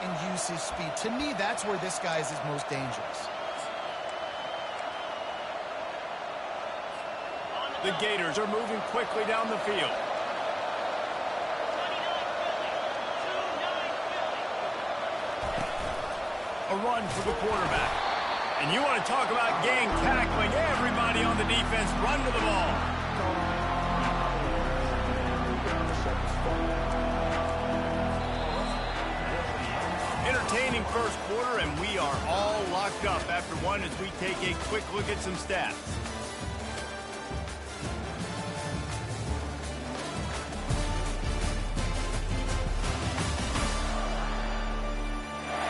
and use his speed. To me, that's where this guy is his most dangerous. The Gators are moving quickly down the field. A run for the quarterback. And you want to talk about gang tackling. Everybody on the defense run to the ball. Entertaining first quarter, and we are all locked up after one as we take a quick look at some stats.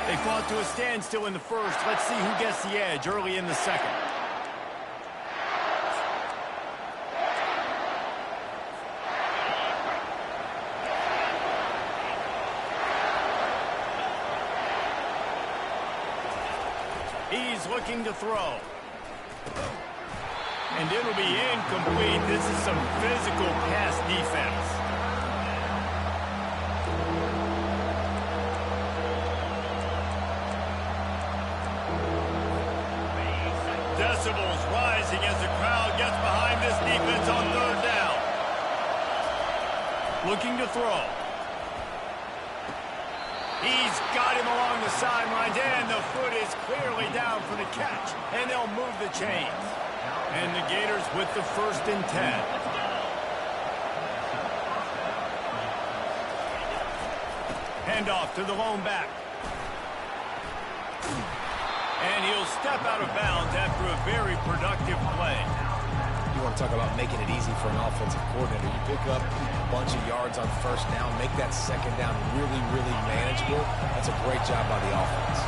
They fought to a standstill in the first. Let's see who gets the edge early in the second. He's looking to throw. And it'll be incomplete. This is some physical pass defense. Decibels rising as the crowd gets behind this defense on third down. Looking to throw. He's got him along the sidelines, and the foot is clearly down for the catch, and they'll move the chains. And the Gators with the 1st and 10. Handoff to the lone back. And he'll step out of bounds after a very productive play. You want to talk about making it easy for an offensive coordinator. You pick up a bunch of yards on first down, make that second down really, really manageable. That's a great job by the offense.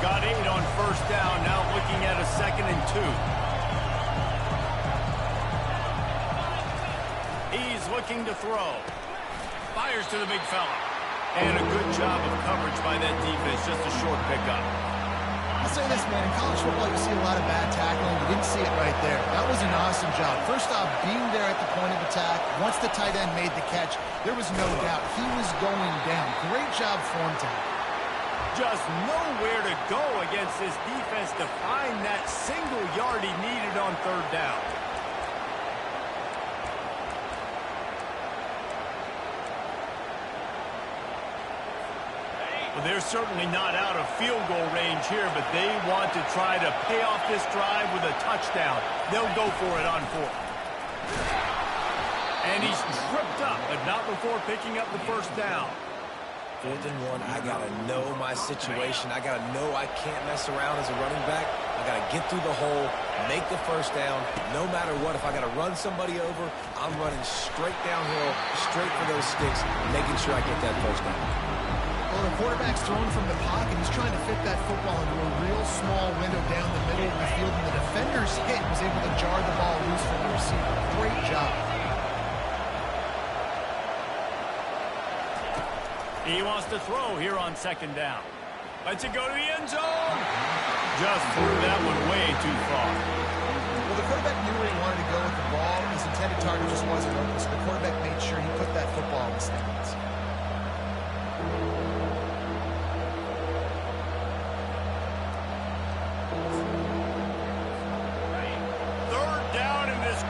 Got 8 on first down, now looking at a 2nd and 2. He's looking to throw. Fires to the big fella. And a good job of coverage by that defense, just a short pickup. I'll say this, man, in college football, you see a lot of bad tackling. You didn't see it right there. That was an awesome job. First off, being there at the point of attack. Once the tight end made the catch, there was no doubt he was going down. Great job for him, Tom. Just nowhere to go against this defense to find that single yard he needed on third down. Well, they're certainly not out of field goal range here, but they want to try to pay off this drive with a touchdown. They'll go for it on 4th. And he's tripped up, but not before picking up the first down. 4th and 1, I got to know my situation. I got to know I can't mess around as a running back. I got to get through the hole, make the first down. No matter what, if I got to run somebody over, I'm running straight downhill, straight for those sticks, making sure I get that first down. Well, the quarterback's thrown from the pocket. He's trying to fit that football into a real small window down the middle of the field, and the defender's hit was able to jar the ball loose from the receiver. Great job. He wants to throw here on 2nd down. Lets it go to the end zone. Just threw that one way too far. Well, the quarterback knew where he wanted to go with the ball. His intended target just wasn't open, so the quarterback made sure he put that football in the stands.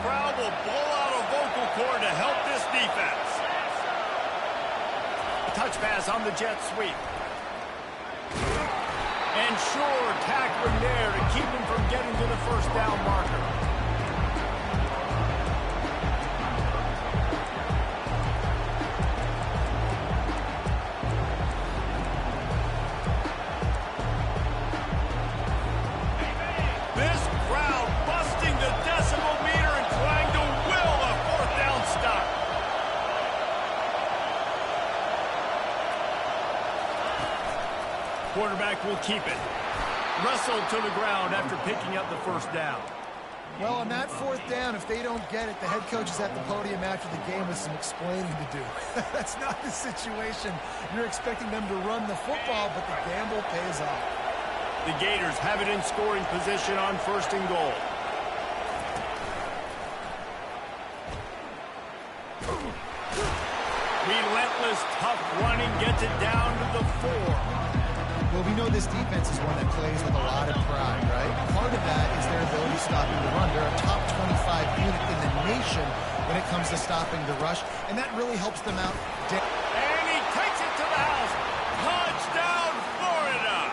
Crowd will blow out a vocal cord to help this defense. Touch pass on the jet sweep. And sure, tackling there to keep him from getting to the first down marker. This crowd busting the decimal meter and trying to will a 4th down stop. Quarterback will keep it. Wrestled to the ground after picking up the first down. Well, on that 4th down, if they don't get it, the head coach is at the podium after the game with some explaining to do. That's not the situation. You're expecting them to run the football, but the gamble pays off. The Gators have it in scoring position on 1st and goal. Relentless, tough running gets it down to the 4. this defense is one that plays with a lot of pride, right? Part of that is their ability to stop the run. They're a top 25 unit in the nation when it comes to stopping the rush, and that really helps them out. And he takes it to the house. Touchdown, Florida!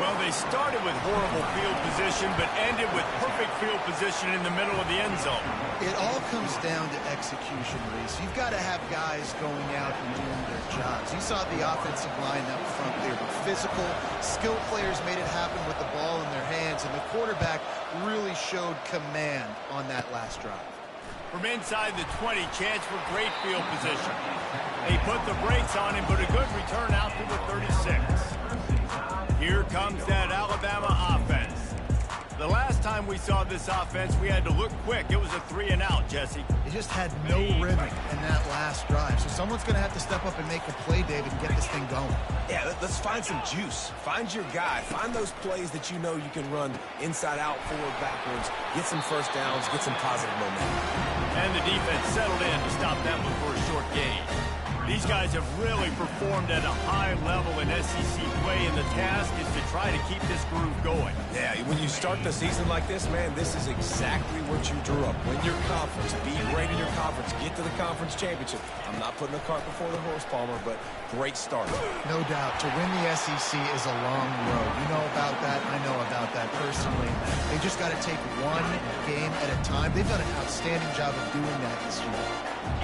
Well, they started with horrible field position, but ended with perfect field position in the middle of the end zone. It all comes down to execution, Reese. You've got to have guys going out and doing their jobs. You saw the offensive line up front. They were physical. Skilled players made it happen with the ball in their hands, and the quarterback really showed command on that last drive. From inside the 20, chance for great field position. They put the brakes on him, but a good return out to the 36. Here comes that Alabama offense. The last time we saw this offense, we had to look quick. It was a 3-and-out, Jesse. They just had no rhythm in that last drive. So someone's going to have to step up and make a play, David, and get this thing going. Yeah, let's find some juice. Find your guy. Find those plays that you know you can run inside out, forward, backwards, get some first downs, get some positive momentum. And the defense settled in to stop them before a short gain. These guys have really performed at a high level in SEC play, and the task is to try to keep this groove going. Yeah, when you start the season like this, man, this is exactly what you drew up. Win your conference, be great in your conference, get to the conference championship. I'm not putting the cart before the horse, Palmer, but great start. No doubt. To win the SEC is a long road. You know about that. I know about that personally. They just got to take one game at a time. They've done an outstanding job of doing that this year.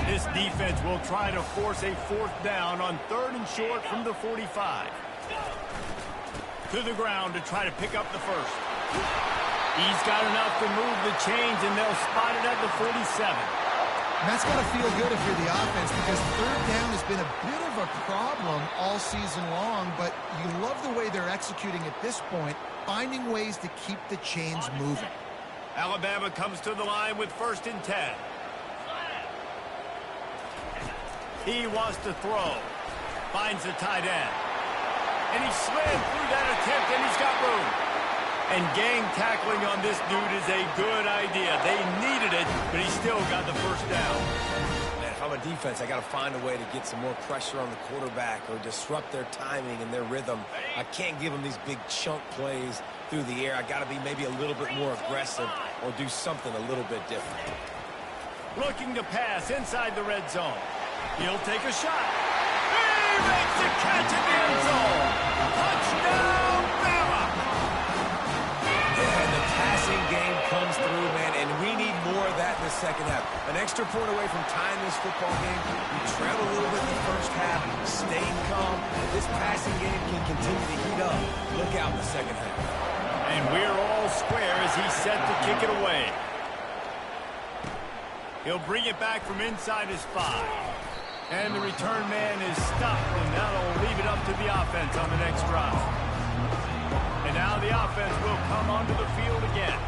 This defense will try to force a 4th down on 3rd and short from the 45. To the ground to try to pick up the first. He's got enough to move the chains, and they'll spot it at the 47. And that's got to feel good if you're the offense, because 3rd down has been a bit of a problem all season long, but you love the way they're executing at this point, finding ways to keep the chains moving. Alabama comes to the line with 1st and 10. He wants to throw. Finds the tight end. And he slid through that attempt, and he's got room. And gang tackling on this dude is a good idea. They needed it, but he still got the first down. Man, if I'm a defense, I got to find a way to get some more pressure on the quarterback or disrupt their timing and their rhythm. I can't give them these big chunk plays through the air. I got to be maybe a little bit more aggressive or do something a little bit different. Looking to pass inside the red zone. He'll take a shot. He makes the catch in the end zone. Touchdown, Bama! And the passing game comes through, man, and we need more of that in the second half. An extra point away from tying this football game. We trailed a little bit in the first half, stayed calm. This passing game can continue to heat up. Look out in the second half. And we're all square as he's set to kick it away. He'll bring it back from inside his 5. And the return man is stopped, and that'll leave it up to the offense on the next drive. And now the offense will come onto the field again.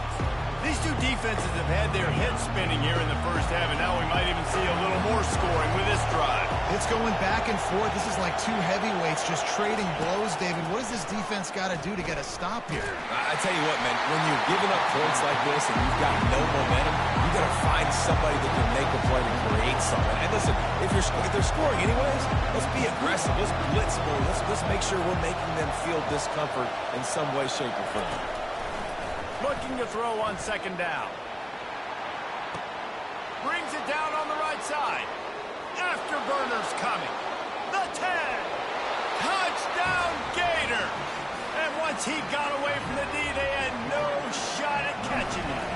These two defenses have had their heads spinning here in the first half, and now we might even see a little more scoring with this drive. It's going back and forth. This is like two heavyweights just trading blows, David. What does this defense got to do to get a stop here? I tell you what, man, when you're giving up points like this and you've got no momentum, you got to find somebody that can make a play to create something. And listen, if they're scoring anyways, let's be aggressive. Let's blitz more. Let's make sure we're making them feel discomfort in some way, shape, or form. Looking to throw on 2nd down. Brings it down on the right side. Afterburner's coming. The 10. Touchdown, Gator. And once he got away from the D, they had no shot at catching him.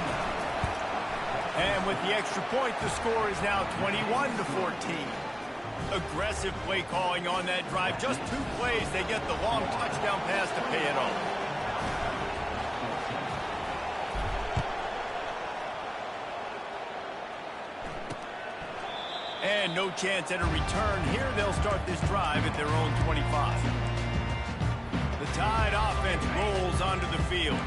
And with the extra point, the score is now 21-14. Aggressive play calling on that drive. Just 2 plays, they get the long touchdown pass to pay it off. And no chance at a return. Here they'll start this drive at their own 25. The Tide offense rolls onto the field.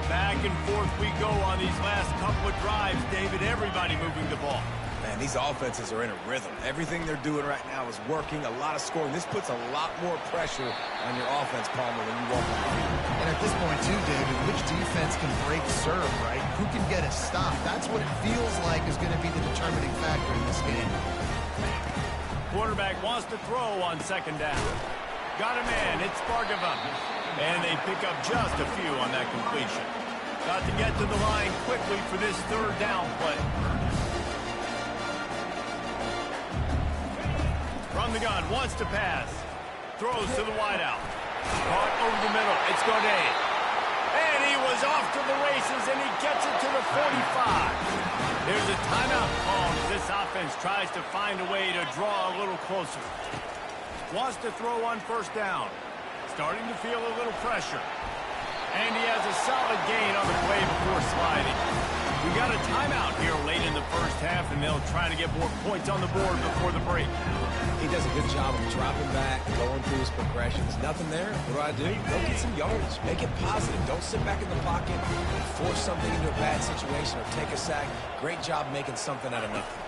Back and forth we go on these last couple of drives, David. Everybody moving the ball. Man, these offenses are in a rhythm. Everything they're doing right now is working. A lot of scoring. This puts a lot more pressure on your offense, Palmer, when you walk on the field. And at this point, too, David, which defense can break serve, right? Who can get a stop? That's what it feels like is going to be the determining factor in this game. Quarterback wants to throw on 2nd down. Got a man. It's Bargava. And they pick up just a few on that completion. Got to get to the line quickly for this third down play. From the gun, wants to pass. Throws to the wideout. Caught over the middle. It's Godet. And he was off to the races, and he gets it to the 45. There's a timeout called as this offense tries to find a way to draw a little closer. Wants to throw on first down. Starting to feel a little pressure. And he has a solid gain on the play before sliding. We got a timeout here late in the first half, and they'll try to get more points on the board before the break. He does a good job of dropping back, going through his progressions. Nothing there. What do? Go get some yards. Make it positive. Don't sit back in the pocket and force something into a bad situation or take a sack. Great job making something out of nothing.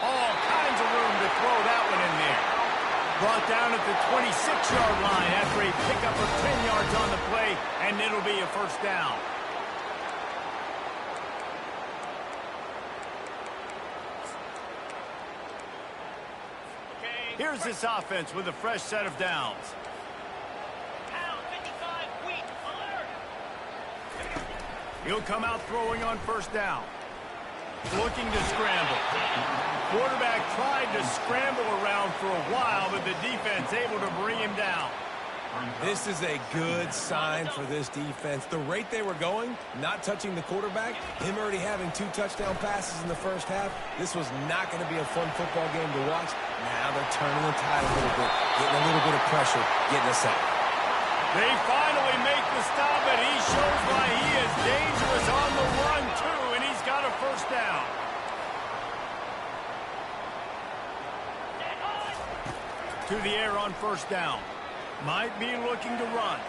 All kinds of room to throw that one in there. Brought down at the 26-yard line after a pickup of 10 yards on the play, and it'll be a first down. Here's this offense with a fresh set of downs. He'll come out throwing on first down. Looking to scramble. Quarterback tried to scramble around for a while, but the defense able to bring him down. This is a good sign for this defense. The rate they were going, not touching the quarterback, him already having 2 touchdown passes in the first half, this was not going to be a fun football game to watch. Now they're turning the tide a little bit, getting a little bit of pressure, getting a sack. They finally make the stop, but he shows why he is dangerous on the run, too, and he's got a first down. To the air on first down. Might be looking to run.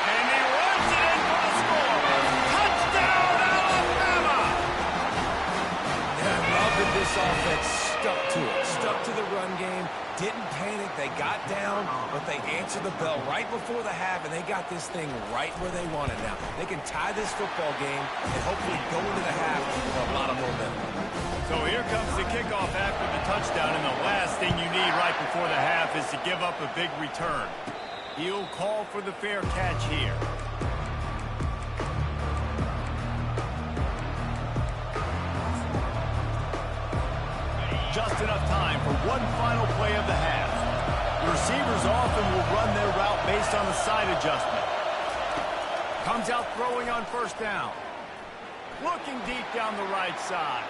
And he runs it in for the score. Touchdown, Alabama! And I love that this offense stuck to it. Stuck to the run game. Didn't panic. They got down, but they answered the bell right before the half, and they got this thing right where they want it now. They can tie this football game and hopefully go into the half with a lot of momentum. So here comes the kickoff after the touchdown, and the last thing you need right before the half is to give up a big return. He'll call for the fair catch here. Just enough time for one final play of the half. The receivers often will run their route based on a side adjustment. Comes out throwing on first down. Looking deep down the right side.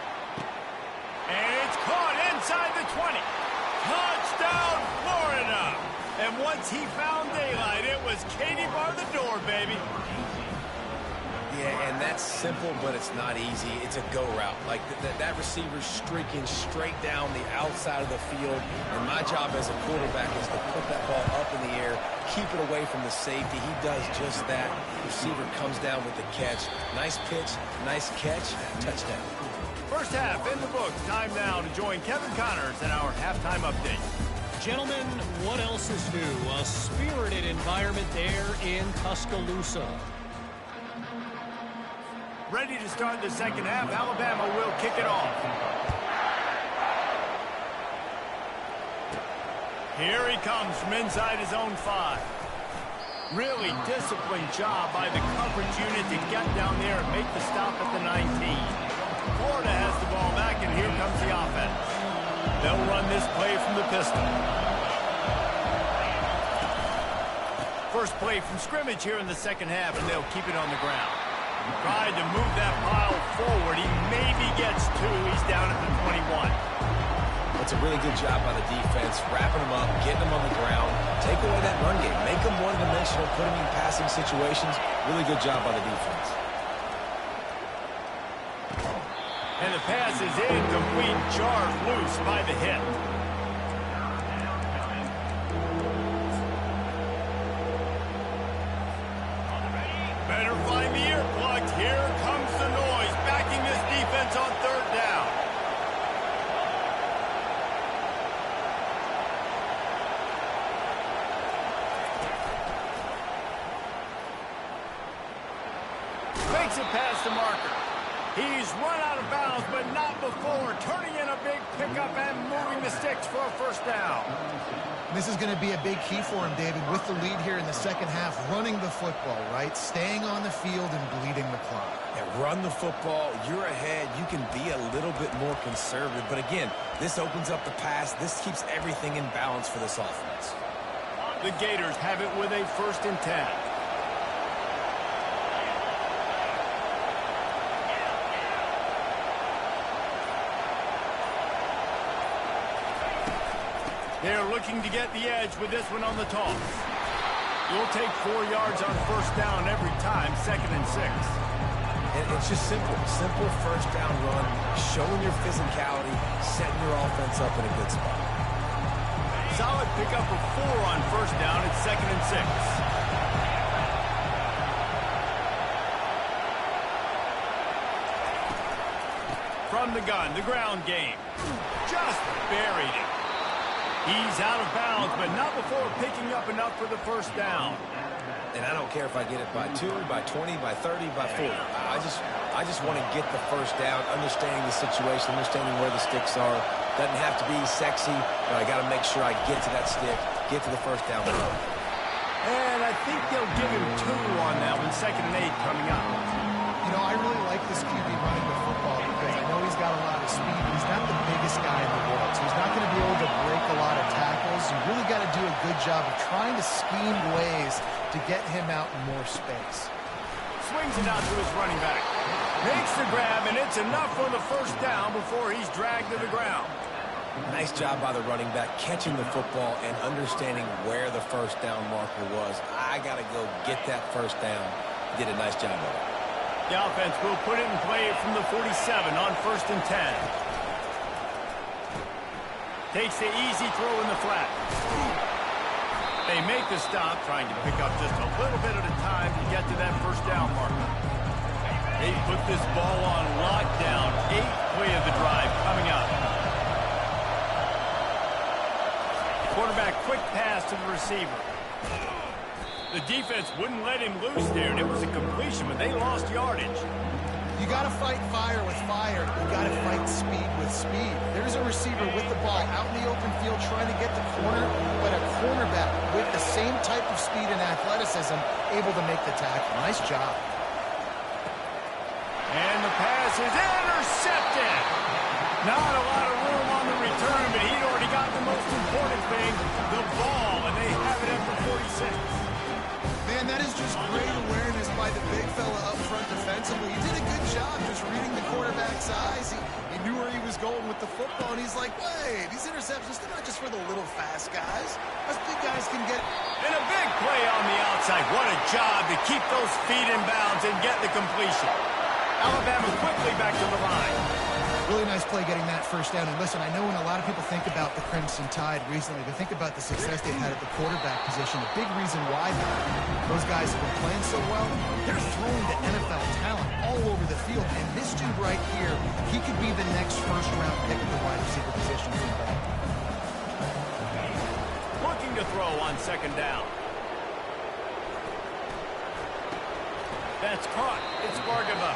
And it's caught inside the 20. Touchdown, Florida. And once he found daylight, it was Katie bar the door, baby. Yeah, and that's simple, but it's not easy. It's a go route. Like, that receiver's streaking straight down the outside of the field, and my job as a quarterback is to put that ball up in the air, keep it away from the safety. He does just that. Receiver comes down with the catch. Nice pitch, nice catch, touchdown. First half in the books. Time now to join Kevin Connors in our halftime update. Gentlemen, what else is new? A spirited environment there in Tuscaloosa. Ready to start the second half. Alabama will kick it off. Here he comes from inside his own 5. Really disciplined job by the coverage unit to get down there and make the stop at the 19. Florida has the ball back, and here comes the offense. They'll run this play from the pistol. First play from scrimmage here in the second half, and they'll keep it on the ground. Tried to move that pile forward. He maybe gets 2. He's down at the 21. That's a really good job by the defense, wrapping them up, getting them on the ground. Take away that run game. Make them one-dimensional, put them in passing situations. Really good job by the defense. And the pass is incomplete. Jarred loose by the hit. Better find the earplugs. Here comes the noise, backing this defense on third down. Fakes it past the marker. He's run out of bounds, but not before turning in a big pickup and moving the sticks for a first down. This is going to be a big key for him, David, with the lead here in the second half, running the football, right? Staying on the field and bleeding the clock. Yeah, run the football. You're ahead. You can be a little bit more conservative. But again, this opens up the pass. This keeps everything in balance for this offense. The Gators have it with a 1st and 10. They're looking to get the edge with this one on the toss. You'll take 4 yards on first down every time, 2nd and 6. And it's just simple. Simple first down run, showing your physicality, setting your offense up in a good spot. Solid pickup of 4 on first down at 2nd and 6. From the gun, the ground game. Just buried it. He's out of bounds, but not before picking up enough for the first down. And I don't care if I get it by 2, by 20, by 30, by 40. I just want to get the first down, understanding the situation, understanding where the sticks are. Doesn't have to be sexy, but I got to make sure I get to that stick, get to the first down. And I think they'll give him 2 on that one, 2nd and 8 coming up. You know, I really like this QB running the football because I know he's got a lot of speed, but he's not the biggest guy in the world, so he's not going to be able to break a lot of tackles. You really got to do a good job of trying to scheme ways to get him out in more space. Swings it out to his running back. Makes the grab, and it's enough for the first down before he's dragged to the ground. Nice job by the running back, catching the football and understanding where the first down marker was. I got to go get that first down. He did a nice job of it. The offense will put it in play from the 47 on 1st and 10. Takes the easy throw in the flat. They make the stop, trying to pick up just a little bit at a time to get to that first down marker. They put this ball on lockdown. 8th play of the drive coming up. Quarterback quick pass to the receiver. The defense wouldn't let him loose there, and it was a completion, but they lost yardage. You got to fight fire with fire. You got to fight speed with speed. There's a receiver with the ball out in the open field trying to get the corner, but a cornerback with the same type of speed and athleticism able to make the tackle. Nice job. And the pass is intercepted. Not a lot of room on the return, but he'd already got the most important thing, the ball, and they have it at the 46. Man, that is just great awareness by the big fella up front defensively. He did a good job just reading the quarterback's eyes. He knew where he was going with the football, and he's like, wait, these interceptions, they're not just for the little fast guys. Us big guys can get... And a big play on the outside. What a job to keep those feet in bounds and get the completion. Alabama quickly back to the line. Really nice play getting that first down. And listen, I know when a lot of people think about the Crimson Tide recently, they think about the success they've had at the quarterback position. A big reason why those guys have been playing so well, they're throwing to NFL talent all over the field. And this dude right here, he could be the next first-round pick at the wide receiver position for the ball. Looking to throw on 2nd down. That's caught. It's Bargava.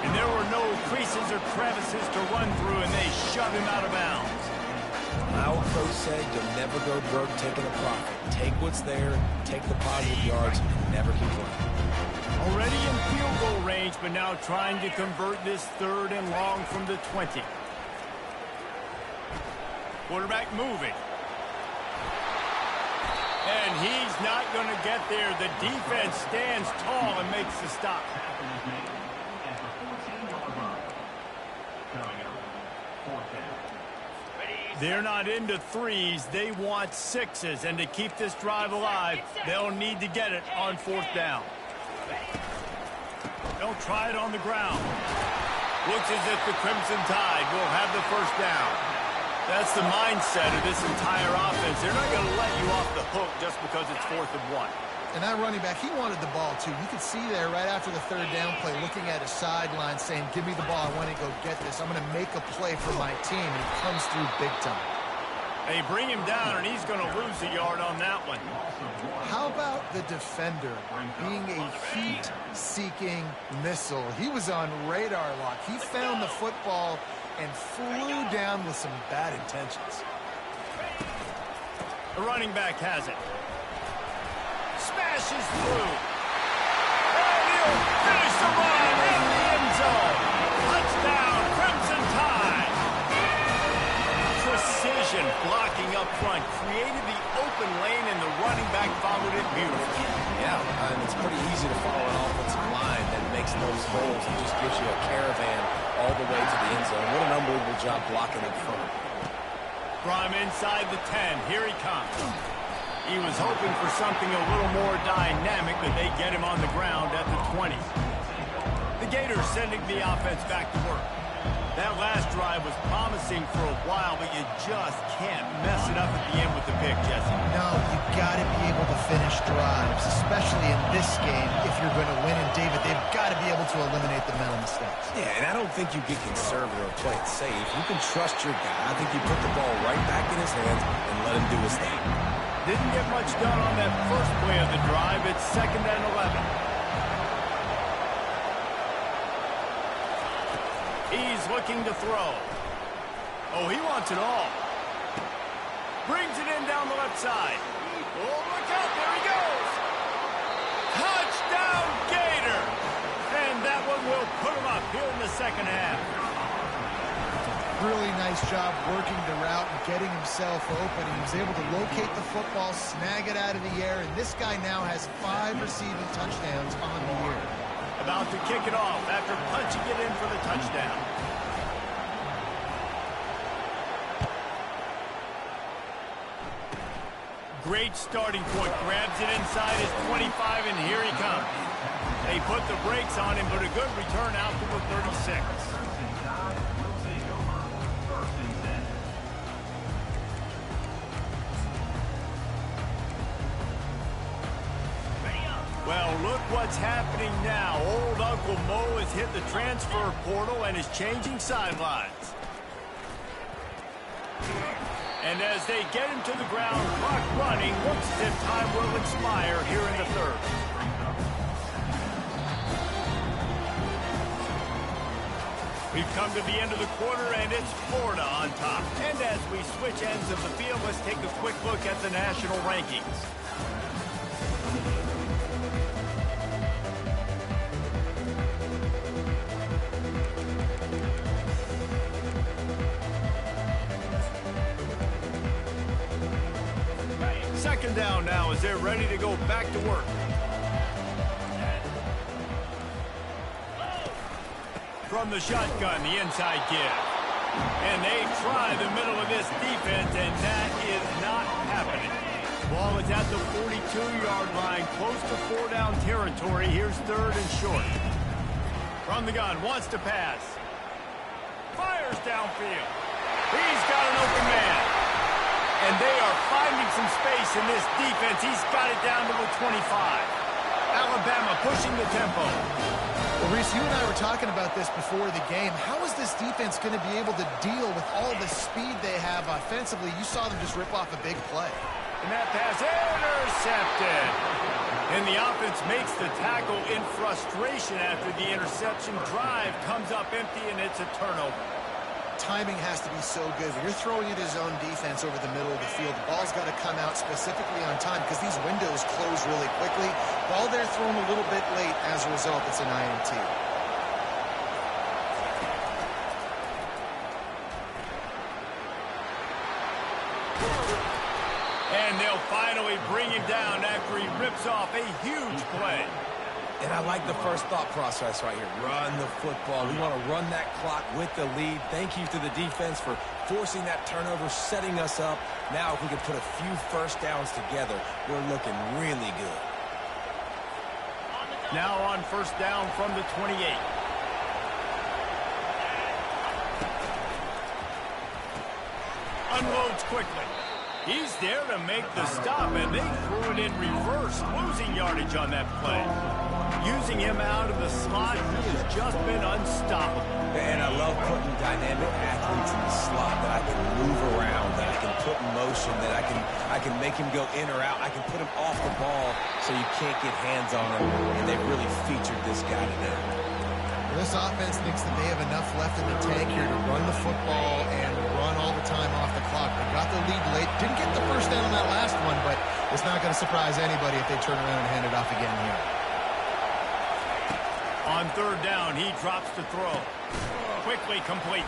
And there were no creases or crevices to run through, and they shove him out of bounds. My old coach said you'll never go broke taking a profit. Take what's there, take the positive yards, and never keep running. Already in field goal range, but now trying to convert this 3rd and long from the 20. Quarterback moving. And he's not going to get there. The defense stands tall and makes the stop. They're not into 3s. They want 6s. And to keep this drive alive, they'll need to get it on 4th down. They'll try it on the ground. Looks as if the Crimson Tide will have the first down. That's the mindset of this entire offense. They're not going to let you off the hook just because it's 4th and 1. And that running back, he wanted the ball, too. You could see there right after the 3rd down play, looking at his sideline, saying, give me the ball. I want to go get this. I'm going to make a play for my team. And he comes through big time. They bring him down, and he's going to lose a yard on that one. How about the defender being a heat-seeking missile? He was on radar lock. He found the football and flew down with some bad intentions. The running back has it. Smashes through. And he'll finish the run in the end zone. Touchdown, Crimson Tide. Precision blocking up front created the open lane, and the running back followed it beautifully. Yeah, and it's pretty easy to follow an offensive line that makes those holes and just gives you a caravan all the way to the end zone. What an unbelievable job blocking up front. From inside the 10, here he comes. He was hoping for something a little more dynamic, but they get him on the ground at the 20. The Gators sending the offense back to work. That last drive was promising for a while, but you just can't mess it up at the end with the pick, Jesse. No, you've got to be able to finish drives, especially in this game if you're going to win. And, David, they've got to be able to eliminate the mental mistakes. Yeah, and I don't think you get conservative or play it safe. You can trust your guy. I think you put the ball right back in his hands and let him do his thing. Didn't get much done on that first play of the drive. It's 2nd and 11. He's looking to throw. Oh, he wants it all. Brings it in down the left side. Oh, look out, there he goes. Touchdown, Gator. And that one will put him up here in the second half. Really nice job working the route and getting himself open. He was able to locate the football, snag it out of the air, and this guy now has 5 receiving touchdowns on the year. About to kick it off after punching it in for the touchdown. Great starting point. Grabs it inside his 25, and here he comes. They put the brakes on him, but a good return out to the 36. Well, look what's happening now. Old Uncle Mo has hit the transfer portal and is changing sidelines. And as they get him to the ground, clock running, looks as if time will expire here in the third. We've come to the end of the quarter, and it's Florida on top. And as we switch ends of the field, let's take a quick look at the national rankings. Second down now as they're ready to go back to work. From the shotgun, the inside give. And they try the middle of this defense, and that is not happening. Ball is at the 42-yard line, close to 4-down territory. Here's 3rd and short. From the gun, wants to pass. Fires downfield. He's got an open man. And they are finding some space in this defense. He's got it down to the 25. Alabama pushing the tempo. Well, Reese, you and I were talking about this before the game. How is this defense going to be able to deal with all the speed they have offensively? You saw them just rip off a big play. And that pass intercepted. And the offense makes the tackle in frustration after the interception. Drive comes up empty, and it's a turnover. Timing has to be so good. When you're throwing it his own defense over the middle of the field, the ball's got to come out specifically on time because these windows close really quickly. Ball there thrown a little bit late. As a result, it's an INT. And they'll finally bring him down after he rips off a huge play. And I like the first thought process right here. Run the football. We want to run that clock with the lead. Thank you to the defense for forcing that turnover, setting us up. Now, if we can put a few first downs together, we're looking really good. Now on first down from the 28. Unloads quickly. He's there to make the stop, and they threw it in reverse, losing yardage on that play. Using him out of the slot, he has just been unstoppable. And I love putting dynamic athletes in the slot that I can move around, that I can put in motion, that I can make him go in or out. I can put him off the ball so you can't get hands on him, and they've really featured this guy today. This offense thinks that they have enough left in the tank here to run the football and run all the time off the clock. They got the lead late. Didn't get the first down on that last one, but it's not going to surprise anybody if they turn around and hand it off again here. On third down, he drops to throw. Quickly complete.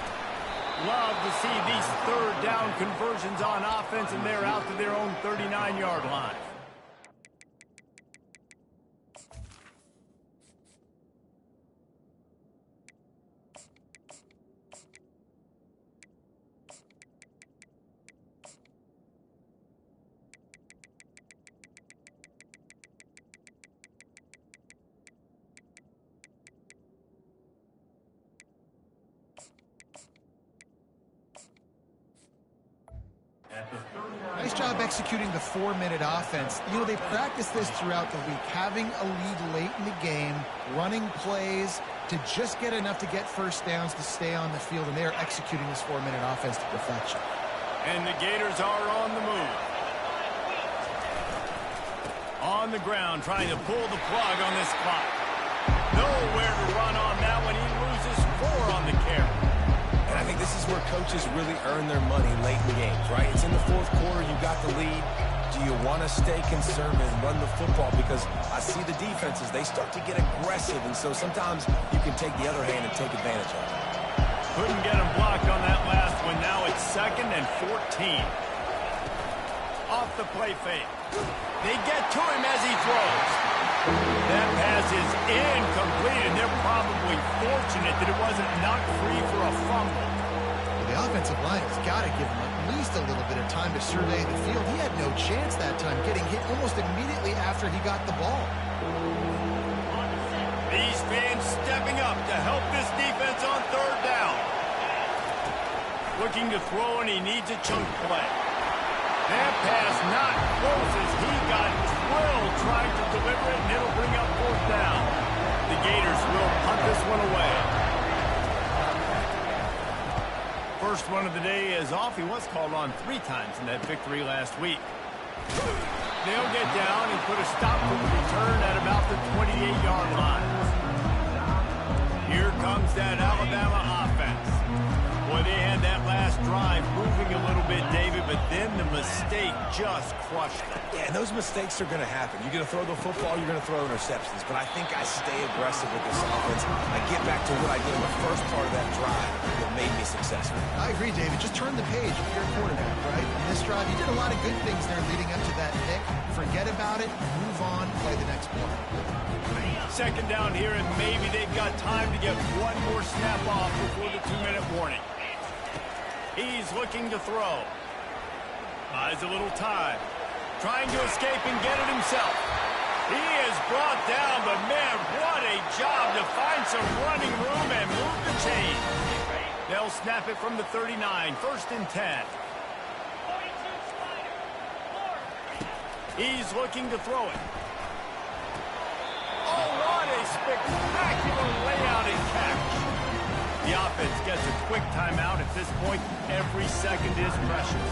Love to see these third down conversions on offense, and they're out to their own 39-yard line. Nice job executing the 4-minute offense. You know, they practice this throughout the week, having a lead late in the game, running plays to just get enough to get first downs to stay on the field, and they are executing this 4-minute offense to perfection. And the Gators are on the move. On the ground, trying to pull the plug on this clock. Nowhere to run on that one. He loses 4 on the carry. And I think this is where coaches really earn their money late in games, right? It's in the fourth quarter. You got the lead. Do you want to stay conservative and run the football? Because I see the defenses, they start to get aggressive, and so sometimes you can take the other hand and take advantage of it. Couldn't get him blocked on that last one. Now it's 2nd and 14. Off the play fake. They get to him as he throws. That pass is incomplete, and they're probably fortunate that it wasn't knocked free for a fumble. Well, the offensive line has got to give him at least a little bit of time to survey the field. He had no chance that time, getting hit almost immediately after he got the ball. These fans stepping up to help this defense on third down. Looking to throw, and he needs a chunk play. That pass not close as he got drilled trying to deliver it, and it'll bring up 4th down. The Gators will punt this one away. First one of the day is off. He was called on 3 times in that victory last week. They'll get down and put a stop to the return at about the 28-yard line. Here comes that Alabama offense. Boy, they had that last drive moving a little bit, David, but then the mistake just crushed them. Yeah, and those mistakes are going to happen. You're going to throw the football, you're going to throw interceptions. But I think I stay aggressive with this offense. I get back to what I did in the first part of that drive that made me successful. I agree, David. Just turn the page if you're a quarterback, right? In this drive, you did a lot of good things there leading up to that pick. Forget about it, move on, play the next play. 2nd down here, and maybe they've got time to get one more snap off before the 2-minute warning. He's looking to throw. Buys a little time. Trying to escape and get it himself. He is brought down, but man, what a job to find some running room and move the chain. They'll snap it from the 39, 1st and 10. He's looking to throw it. Oh, what a spectacular layout and catch. The offense gets a quick timeout. At this point, every second is precious.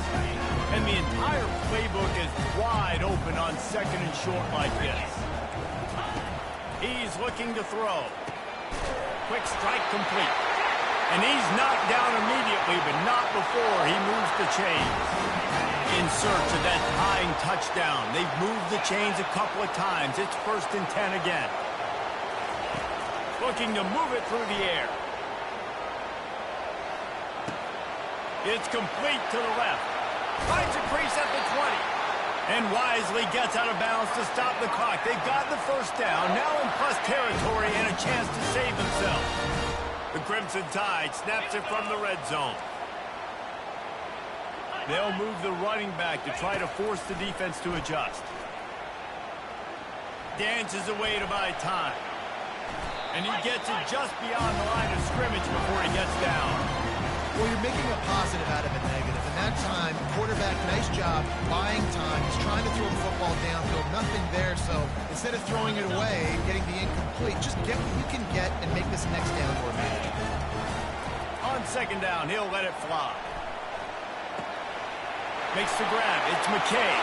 And the entire playbook is wide open on 2nd and short like this. He's looking to throw. Quick strike complete. And he's knocked down immediately, but not before he moves the chains. In search of that tying touchdown. They've moved the chains a couple of times. It's 1st and 10 again. Looking to move it through the air. It's complete to the left. Finds a crease at the 20. And wisely gets out of bounds to stop the clock. They've got the first down. Now in plus territory and a chance to save themselves. The Crimson Tide snaps it from the red zone. They'll move the running back to try to force the defense to adjust. Dances away to buy time. And he gets it just beyond the line of scrimmage before he gets down. Well, you're making a positive out of a negative. And that time, quarterback, nice job, buying time. He's trying to throw the football downfield. Nothing there, so instead of throwing it away and getting the incomplete, just get what you can get and make this next down more manageable. On 2nd down, he'll let it fly. Makes the grab. It's McKay.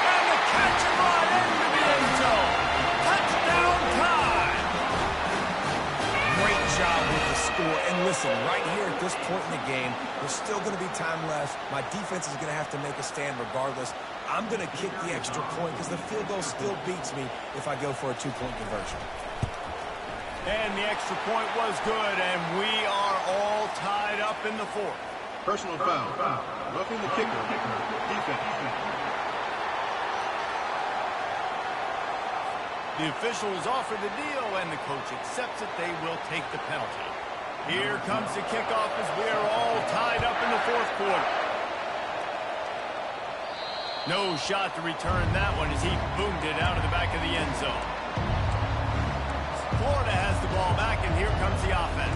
And the catch and run into the end zone. Touchdown time! Great job score. And listen, right here at this point in the game, there's still going to be time left. My defense is going to have to make a stand regardless. I'm going to kick the extra point because the field goal still beats me if I go for a two-point conversion. And the extra point was good, and we are all tied up in the fourth. Personal foul. Roughing the kicker. Defense. The official is offered the deal, and the coach accepts it. They will take the penalty. Here comes the kickoff as we are all tied up in the fourth quarter. No shot to return that one as he boomed it out of the back of the end zone. Florida has the ball back, and here comes the offense.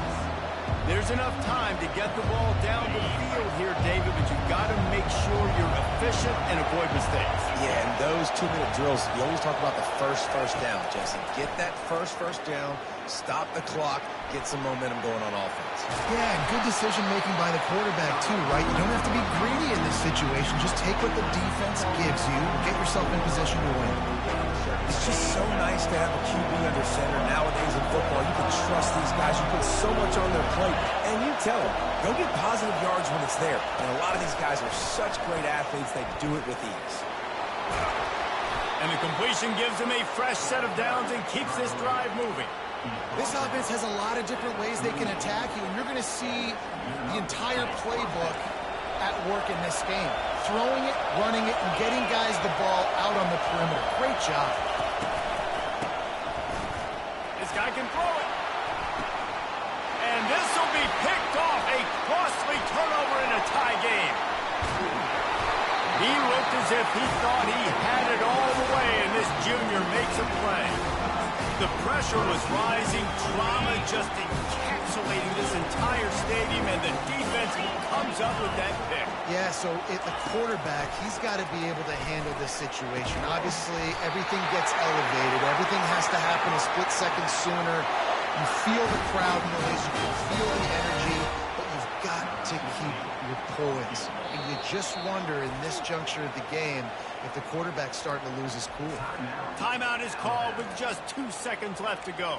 There's enough time to get the ball down the field here, David, but you've got to make sure you're efficient and avoid mistakes. Yeah, and those 2-minute drills, you always talk about the first down, Jesse. Get that first down, stop the clock, get some momentum going on offense. Yeah, and good decision-making by the quarterback, too, right? You don't have to be greedy in this situation. Just take what the defense gives you and get yourself in position to win. It's just so nice to have a QB under center nowadays in football. You can trust these guys. You put so much on their plate. And you tell them, go get positive yards when it's there. And a lot of these guys are such great athletes, they do it with ease. And the completion gives them a fresh set of downs and keeps this drive moving. This offense has a lot of different ways they can attack you, and you're going to see the entire playbook at work in this game. Throwing it, running it, and getting guys the ball out on the perimeter. Great job. This guy can throw it. And this will be picked off. A costly turnover in a tie game. He looked as if he thought he had it all the way, and this junior makes a play. The pressure was rising, drama just encapsulating this entire stadium, and the defense comes up with that pick. Yeah, so the quarterback, he's got to be able to handle this situation. Obviously, everything gets elevated. Everything has to happen a split second sooner. You feel the crowd noise. You can feel the energy, but you've got to keep your poise. And you just wonder in this juncture of the game if the quarterback's starting to lose his cool. Timeout is called with just 2 seconds left to go.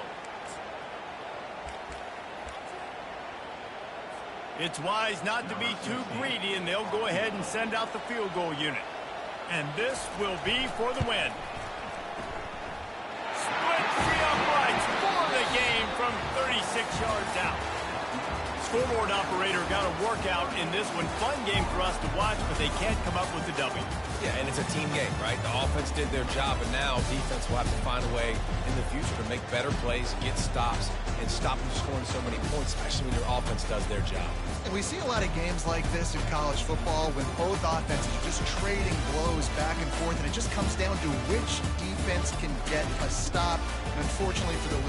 It's wise not to be too greedy, and they'll go ahead and send out the field goal unit. And this will be for the win. Splits the uprights for the game from 36 yards out. Scoreboard operator got a workout in this one. Fun game for us to watch, but they can't come up with the W. Yeah, and it's a team game, right? The offense did their job, and now defense will have to find a way in the future to make better plays, get stops, and stop them scoring so many points, especially when your offense does their job. And we see a lot of games like this in college football when both offenses are just trading blows back and forth, and it just comes down to which defense can get a stop. And unfortunately for the